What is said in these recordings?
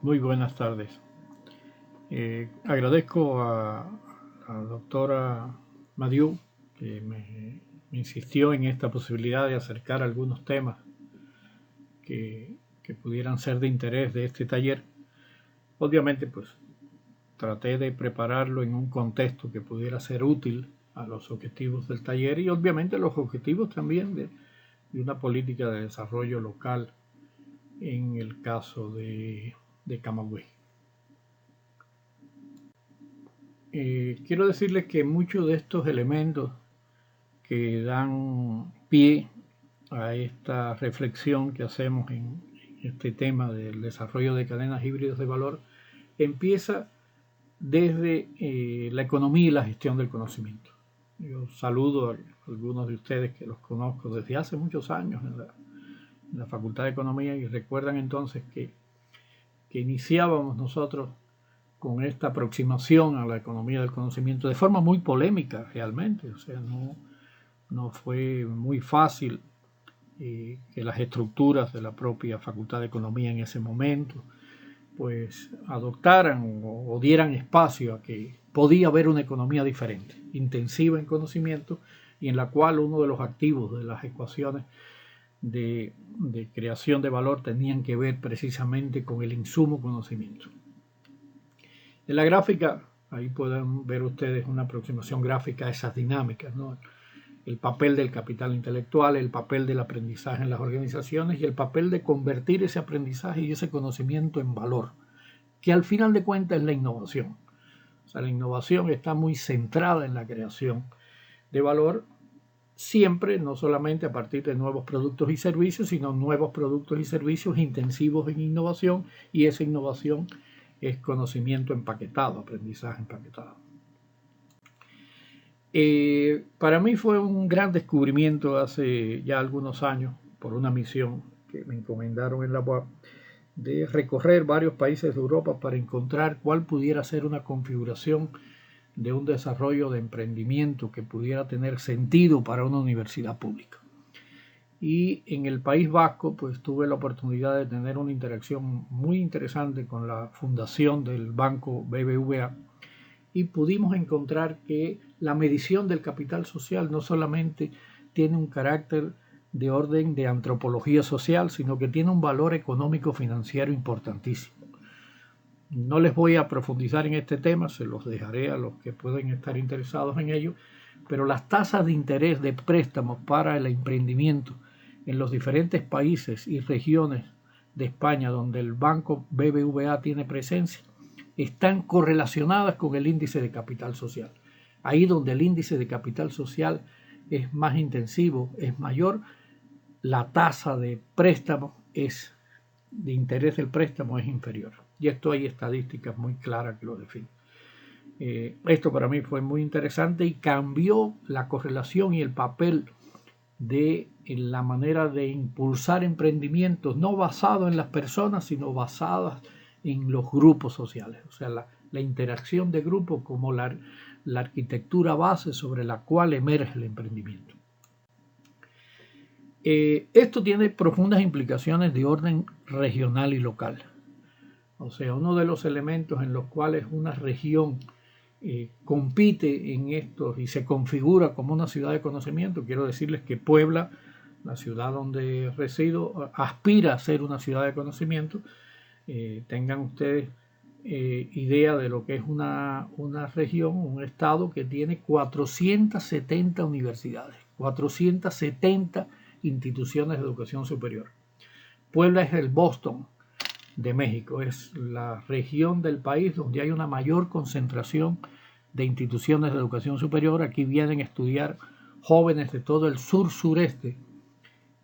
Muy buenas tardes. Agradezco a la doctora Madiu que me insistió en esta posibilidad de acercar algunos temas que pudieran ser de interés de este taller. Obviamente, pues traté de prepararlo en un contexto que pudiera ser útil a los objetivos del taller y obviamente los objetivos también de una política de desarrollo local en el caso de Camagüey. Quiero decirles que muchos de estos elementos que dan pie a esta reflexión que hacemos en este tema del desarrollo de cadenas híbridas de valor empieza desde la economía y la gestión del conocimiento. Yo saludo a algunos de ustedes que los conozco desde hace muchos años en la Facultad de Economía y recuerdan entonces que iniciábamos nosotros con esta aproximación a la economía del conocimiento de forma muy polémica realmente, o sea, no fue muy fácil que las estructuras de la propia Facultad de Economía en ese momento pues adoptaran o dieran espacio a que podía haber una economía diferente, intensiva en conocimiento y en la cual uno de los activos de las ecuaciones de creación de valor tenían que ver precisamente con el insumo conocimiento. En la gráfica, ahí pueden ver ustedes una aproximación gráfica a esas dinámicas, ¿no? El papel del capital intelectual, el papel del aprendizaje en las organizaciones y el papel de convertir ese aprendizaje y ese conocimiento en valor, que al final de cuentas es la innovación. O sea, la innovación está muy centrada en la creación de valor, siempre, no solamente a partir de nuevos productos y servicios, sino nuevos productos y servicios intensivos en innovación, y esa innovación es conocimiento empaquetado, aprendizaje empaquetado. Para mí fue un gran descubrimiento hace ya algunos años, por una misión que me encomendaron en la UAP, de recorrer varios países de Europa para encontrar cuál pudiera ser una configuración de un desarrollo de emprendimiento que pudiera tener sentido para una universidad pública. Y en el País Vasco, pues tuve la oportunidad de tener una interacción muy interesante con la fundación del banco BBVA y pudimos encontrar que la medición del capital social no solamente tiene un carácter de orden de antropología social, sino que tiene un valor económico financiero importantísimo. No les voy a profundizar en este tema, se los dejaré a los que pueden estar interesados en ello, pero las tasas de interés de préstamos para el emprendimiento en los diferentes países y regiones de España donde el banco BBVA tiene presencia están correlacionadas con el índice de capital social. Ahí donde el índice de capital social es más intensivo, es mayor, la tasa de préstamo de interés del préstamo es inferior. Y esto hay estadísticas muy claras que lo definen. Esto para mí fue muy interesante y cambió la correlación y el papel de la manera de impulsar emprendimientos no basados en las personas, sino basadas en los grupos sociales. O sea, la interacción de grupos como la arquitectura base sobre la cual emerge el emprendimiento. Esto tiene profundas implicaciones de orden regional y local. O sea, uno de los elementos en los cuales una región compite en esto y se configura como una ciudad de conocimiento, quiero decirles que Puebla, la ciudad donde resido, aspira a ser una ciudad de conocimiento. Tengan ustedes idea de lo que es una región, un estado que tiene 470 universidades, 470 instituciones de educación superior. Puebla es el Boston de México, es la región del país donde hay una mayor concentración de instituciones de educación superior. Aquí vienen a estudiar jóvenes de todo el sur-sureste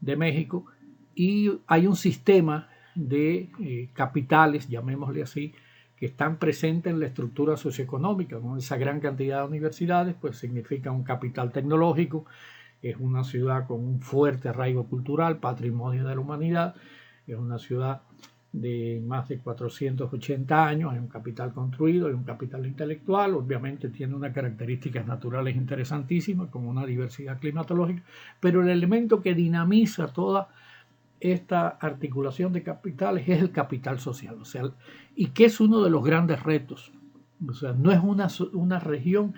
de México y hay un sistema de capitales, llamémosle así, que están presentes en la estructura socioeconómica. Con esa gran cantidad de universidades, pues significa un capital tecnológico, es una ciudad con un fuerte arraigo cultural, patrimonio de la humanidad, es una ciudad de más de 480 años, hay un capital construido, hay un capital intelectual, obviamente tiene unas características naturales interesantísimas, como una diversidad climatológica, pero el elemento que dinamiza toda esta articulación de capitales es el capital social, o sea, y que es uno de los grandes retos. O sea, no es una región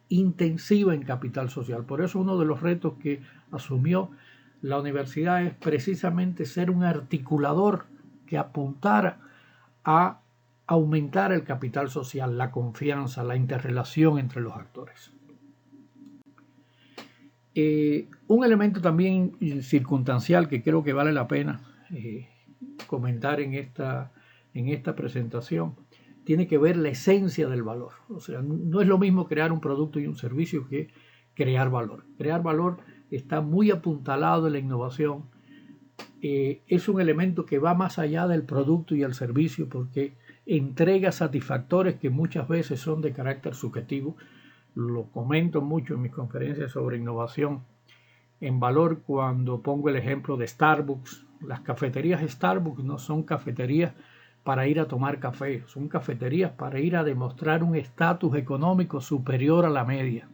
intensiva en capital social. Por eso uno de los retos que asumió la universidad es precisamente ser un articulador que apuntara a aumentar el capital social, la confianza, la interrelación entre los actores. Un elemento también circunstancial que creo que vale la pena comentar en esta presentación tiene que ver la esencia del valor. O sea, no es lo mismo crear un producto y un servicio que crear valor. Crear valor está muy apuntalado en la innovación. Es un elemento que va más allá del producto y el servicio porque entrega satisfactores que muchas veces son de carácter subjetivo. Lo comento mucho en mis conferencias sobre innovación en valor cuando pongo el ejemplo de Starbucks. Las cafeterías Starbucks no son cafeterías para ir a tomar café, son cafeterías para ir a demostrar un estatus económico superior a la media.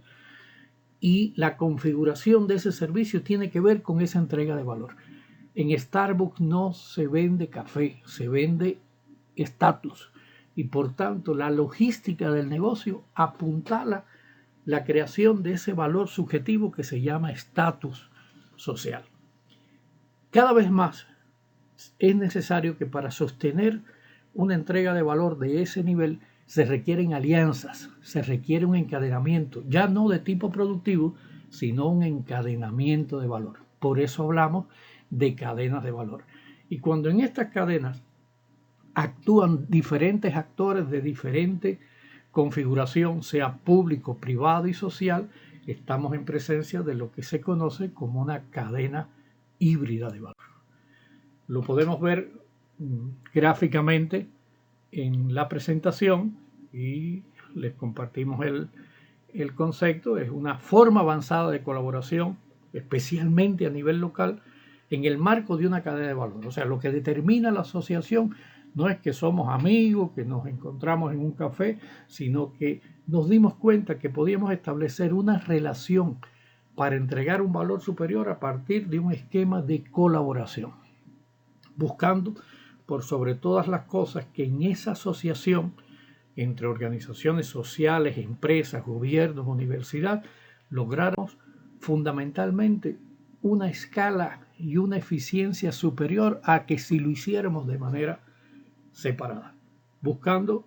Y la configuración de ese servicio tiene que ver con esa entrega de valor. En Starbucks no se vende café, se vende estatus. Y por tanto la logística del negocio apuntala la creación de ese valor subjetivo que se llama estatus social. Cada vez más es necesario que para sostener una entrega de valor de ese nivel se requieren alianzas, se requiere un encadenamiento, ya no de tipo productivo, sino un encadenamiento de valor. Por eso hablamos de cadenas de valor. Y cuando en estas cadenas actúan diferentes actores de diferente configuración, sea público, privado y social, estamos en presencia de lo que se conoce como una cadena híbrida de valor. Lo podemos ver gráficamente en la presentación y les compartimos el concepto. Es una forma avanzada de colaboración, especialmente a nivel local, en el marco de una cadena de valor. O sea, lo que determina la asociación no es que somos amigos, que nos encontramos en un café, sino que nos dimos cuenta que podíamos establecer una relación para entregar un valor superior a partir de un esquema de colaboración, buscando por sobre todas las cosas que en esa asociación entre organizaciones sociales, empresas, gobiernos, universidad, lográramos fundamentalmente una escala y una eficiencia superior a que si lo hiciéramos de manera separada, buscando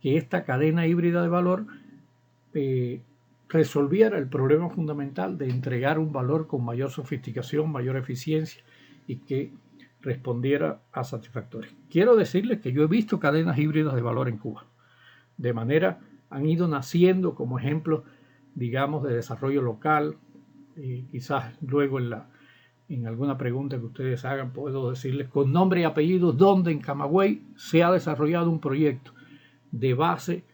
que esta cadena híbrida de valor resolviera el problema fundamental de entregar un valor con mayor sofisticación, mayor eficiencia y que respondiera a satisfactores. Quiero decirles que yo he visto cadenas híbridas de valor en Cuba. De manera, han ido naciendo como ejemplos, digamos, de desarrollo local. Quizás luego en alguna pregunta que ustedes hagan puedo decirles con nombre y apellido dónde en Camagüey se ha desarrollado un proyecto de base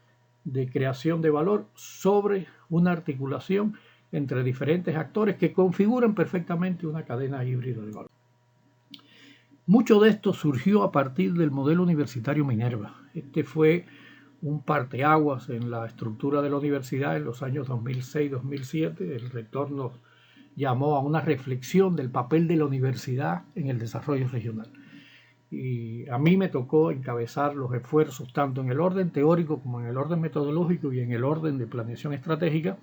de creación de valor sobre una articulación entre diferentes actores que configuran perfectamente una cadena híbrida de valor. Mucho de esto surgió a partir del modelo universitario Minerva. Este fue un parteaguas en la estructura de la universidad en los años 2006-2007. El rector nos llamó a una reflexión del papel de la universidad en el desarrollo regional. Y a mí me tocó encabezar los esfuerzos tanto en el orden teórico como en el orden metodológico y en el orden de planeación estratégica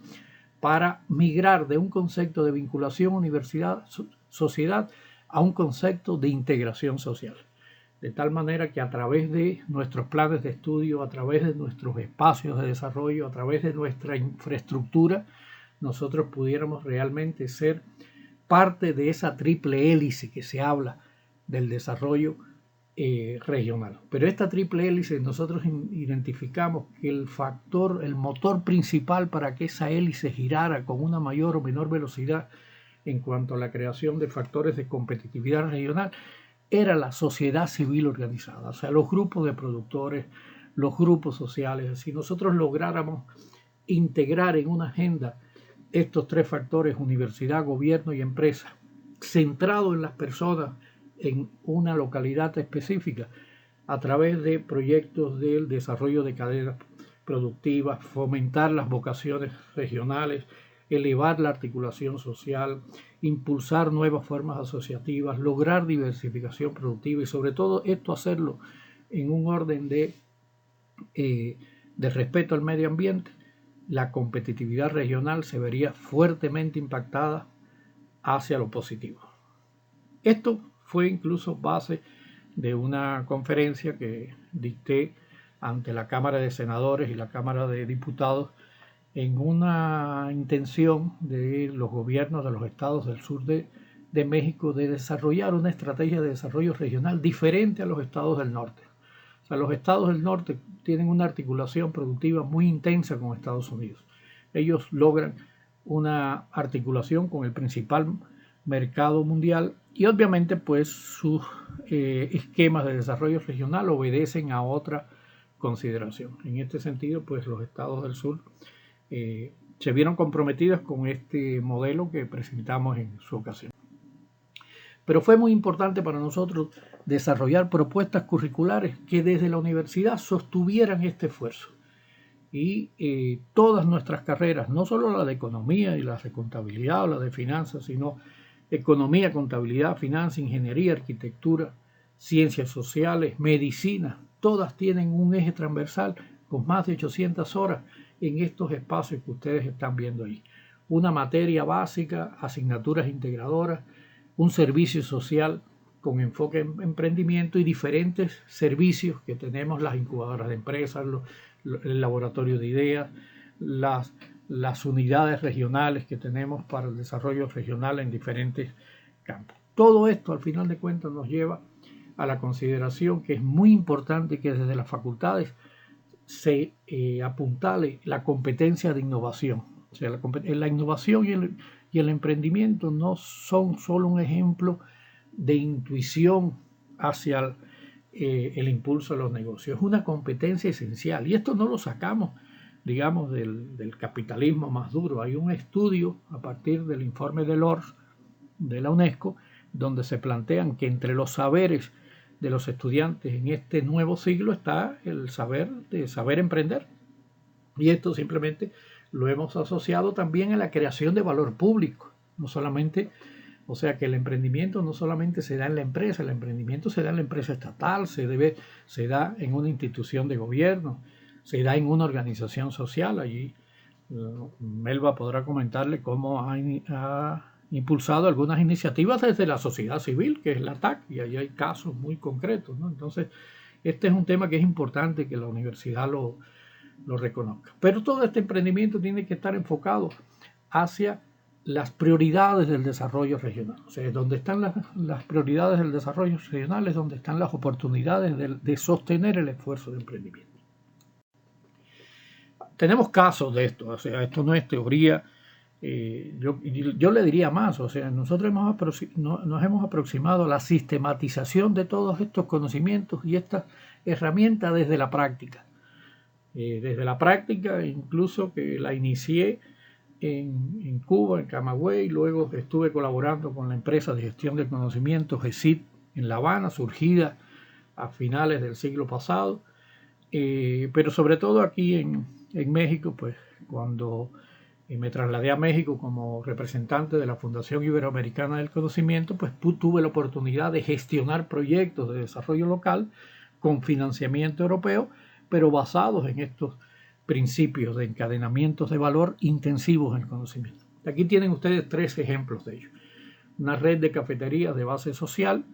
para migrar de un concepto de vinculación universidad-sociedad a un concepto de integración social. De tal manera que a través de nuestros planes de estudio, a través de nuestros espacios de desarrollo, a través de nuestra infraestructura, nosotros pudiéramos realmente ser parte de esa triple hélice que se habla del desarrollo regional. Pero esta triple hélice nosotros identificamos que el motor principal para que esa hélice girara con una mayor o menor velocidad en cuanto a la creación de factores de competitividad regional era la sociedad civil organizada, o sea, los grupos de productores, los grupos sociales. Si nosotros lográramos integrar en una agenda estos tres factores, universidad, gobierno y empresa, centrado en las personas en una localidad específica, a través de proyectos del desarrollo de cadenas productivas, fomentar las vocaciones regionales, elevar la articulación social, impulsar nuevas formas asociativas, lograr diversificación productiva y sobre todo esto hacerlo en un orden de respeto al medio ambiente, la competitividad regional se vería fuertemente impactada hacia lo positivo. Esto fue incluso base de una conferencia que dicté ante la Cámara de Senadores y la Cámara de Diputados en una intención de los gobiernos de los estados del sur de México de desarrollar una estrategia de desarrollo regional diferente a los estados del norte. O sea, los estados del norte tienen una articulación productiva muy intensa con Estados Unidos. Ellos logran una articulación con el principal mercado mundial y obviamente pues sus esquemas de desarrollo regional obedecen a otra consideración. En este sentido pues los estados del sur se vieron comprometidos con este modelo que presentamos en su ocasión. Pero fue muy importante para nosotros desarrollar propuestas curriculares que desde la universidad sostuvieran este esfuerzo. Y todas nuestras carreras, no solo la de economía y las de contabilidad o la de finanzas, sino economía, contabilidad, finanzas, ingeniería, arquitectura, ciencias sociales, medicina, todas tienen un eje transversal con más de 800 horas en estos espacios que ustedes están viendo ahí. Una materia básica, asignaturas integradoras, un servicio social con enfoque en emprendimiento y diferentes servicios que tenemos, las incubadoras de empresas, el laboratorio de ideas, las unidades regionales que tenemos para el desarrollo regional en diferentes campos. Todo esto al final de cuentas nos lleva a la consideración que es muy importante que desde las facultades se apuntale la competencia de innovación. O sea, la innovación y el emprendimiento no son solo un ejemplo de intuición hacia el impulso de los negocios, es una competencia esencial y esto no lo sacamos, digamos, del capitalismo más duro. Hay un estudio a partir del informe de Lors de la UNESCO donde se plantean que entre los saberes de los estudiantes en este nuevo siglo está el saber emprender. Y esto simplemente lo hemos asociado también a la creación de valor público. No solamente, o sea que el emprendimiento no solamente se da en la empresa, el emprendimiento se da en la empresa estatal, se da en una institución de gobierno, se da en una organización social. Allí Melba podrá comentarle cómo ha impulsado algunas iniciativas desde la sociedad civil, que es la TAC, y ahí hay casos muy concretos, ¿no? Entonces, este es un tema que es importante que la universidad lo reconozca. Pero todo este emprendimiento tiene que estar enfocado hacia las prioridades del desarrollo regional. O sea, donde están las prioridades del desarrollo regional es donde están las oportunidades de sostener el esfuerzo de emprendimiento. Tenemos casos de esto, o sea, esto no es teoría. Yo le diría más, o sea, nosotros nos hemos aproximado a la sistematización de todos estos conocimientos y estas herramientas desde la práctica. Desde la práctica, incluso que la inicié en Cuba, en Camagüey, luego estuve colaborando con la empresa de gestión del conocimiento GESIT en La Habana, surgida a finales del siglo pasado, pero sobre todo aquí en México, pues cuando me trasladé a México como representante de la Fundación Iberoamericana del Conocimiento, pues tuve la oportunidad de gestionar proyectos de desarrollo local con financiamiento europeo, pero basados en estos principios de encadenamientos de valor intensivos en el conocimiento. Aquí tienen ustedes 3 ejemplos de ello. Una red de cafeterías de base social,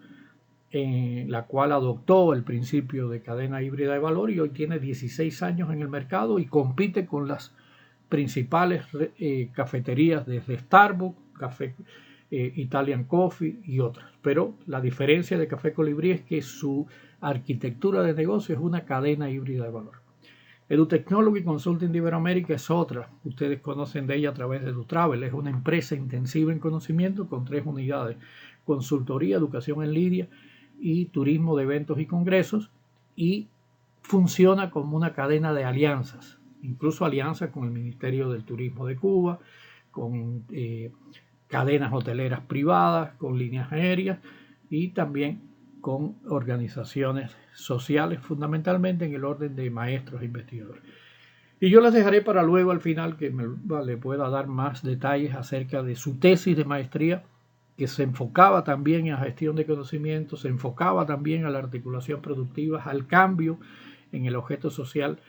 la cual adoptó el principio de cadena híbrida de valor y hoy tiene 16 años en el mercado y compite con las principales cafeterías desde Starbucks, Italian Coffee y otras. Pero la diferencia de Café Colibrí es que su arquitectura de negocio es una cadena híbrida de valor. EduTechnology Consulting de Iberoamérica es otra. Ustedes conocen de ella a través de EduTravel. Es una empresa intensiva en conocimiento con 3 unidades: consultoría, educación en línea y turismo de eventos y congresos, y funciona como una cadena de alianzas, incluso alianzas con el Ministerio del Turismo de Cuba, con cadenas hoteleras privadas, con líneas aéreas y también con organizaciones sociales, fundamentalmente en el orden de maestros e investigadores. Y yo les dejaré para luego al final que le pueda dar más detalles acerca de su tesis de maestría, que se enfocaba también en la gestión de conocimientos, se enfocaba también a la articulación productiva, al cambio en el objeto social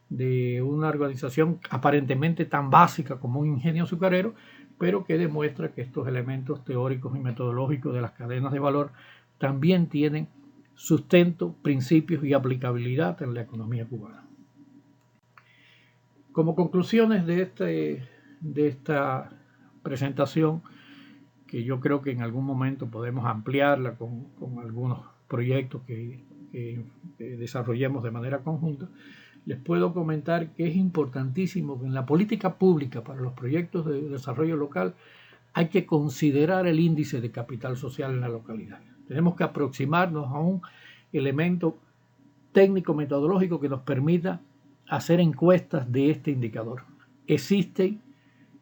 de una organización aparentemente tan básica como un ingenio azucarero, pero que demuestra que estos elementos teóricos y metodológicos de las cadenas de valor también tienen sustento, principios y aplicabilidad en la economía cubana. Como conclusiones de esta presentación, que yo creo que en algún momento podemos ampliarla con algunos proyectos que desarrollemos de manera conjunta, les puedo comentar que es importantísimo que en la política pública para los proyectos de desarrollo local hay que considerar el índice de capital social en la localidad. Tenemos que aproximarnos a un elemento técnico metodológico que nos permita hacer encuestas de este indicador. Existen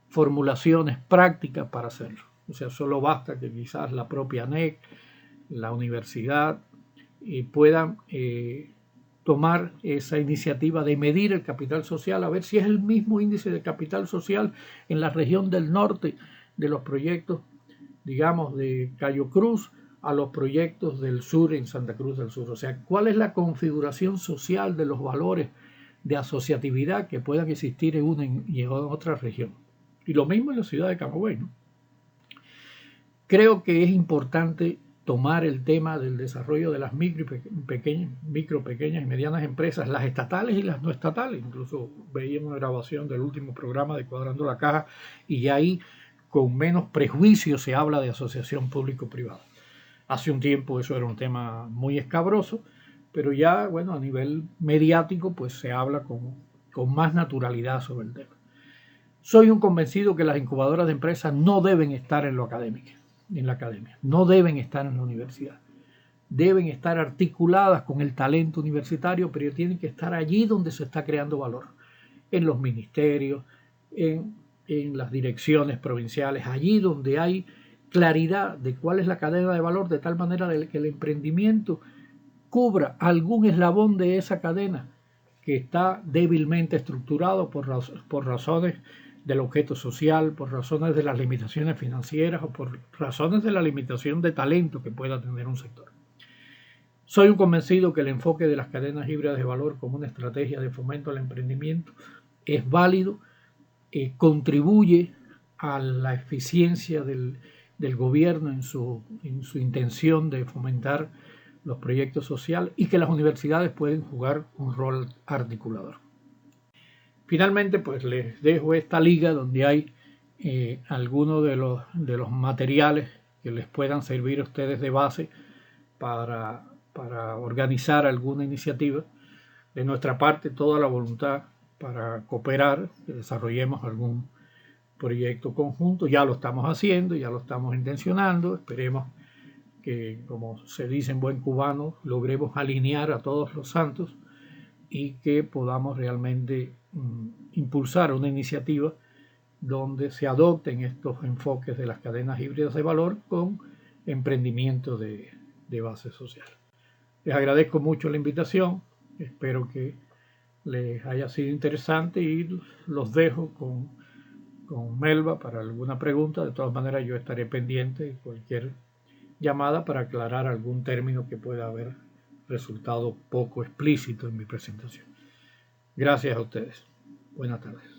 formulaciones prácticas para hacerlo. O sea, solo basta que quizás la propia ANEC, la universidad, puedan tomar esa iniciativa de medir el capital social, a ver si es el mismo índice de capital social en la región del norte de los proyectos, digamos, de Cayo Cruz a los proyectos del sur en Santa Cruz del Sur. O sea, ¿cuál es la configuración social de los valores de asociatividad que puedan existir en una y en otra región? Y lo mismo en la ciudad de Camagüey, ¿no? Creo que es importante tomar el tema del desarrollo de las micro, pequeñas y medianas empresas, las estatales y las no estatales. Incluso veíamos una grabación del último programa de Cuadrando la Caja y ya ahí con menos prejuicio se habla de asociación público-privada. Hace un tiempo eso era un tema muy escabroso, pero ya, bueno, a nivel mediático pues se habla con más naturalidad sobre el tema. Soy un convencido que las incubadoras de empresas no deben estar en la academia, no deben estar en la universidad. Deben estar articuladas con el talento universitario, pero tienen que estar allí donde se está creando valor, en los ministerios, en las direcciones provinciales, allí donde hay claridad de cuál es la cadena de valor, de tal manera que el emprendimiento cubra algún eslabón de esa cadena que está débilmente estructurado por razones del objeto social, por razones de las limitaciones financieras o por razones de la limitación de talento que pueda tener un sector. Soy un convencido que el enfoque de las cadenas híbridas de valor como una estrategia de fomento al emprendimiento es válido, contribuye a la eficiencia del gobierno en su intención de fomentar los proyectos sociales y que las universidades pueden jugar un rol articulador. Finalmente, pues les dejo esta liga donde hay algunos de los materiales que les puedan servir a ustedes de base para organizar alguna iniciativa. De nuestra parte, toda la voluntad para cooperar, que desarrollemos algún proyecto conjunto. Ya lo estamos haciendo, ya lo estamos intencionando. Esperemos que, como se dice en buen cubano, logremos alinear a todos los santos y que podamos realmente impulsar una iniciativa donde se adopten estos enfoques de las cadenas híbridas de valor con emprendimiento de base social. Les agradezco mucho la invitación, espero que les haya sido interesante y los dejo con Melba para alguna pregunta. De todas maneras, yo estaré pendiente de cualquier llamada para aclarar algún término que pueda haber resultado poco explícito en mi presentación. Gracias a ustedes. Buenas tardes.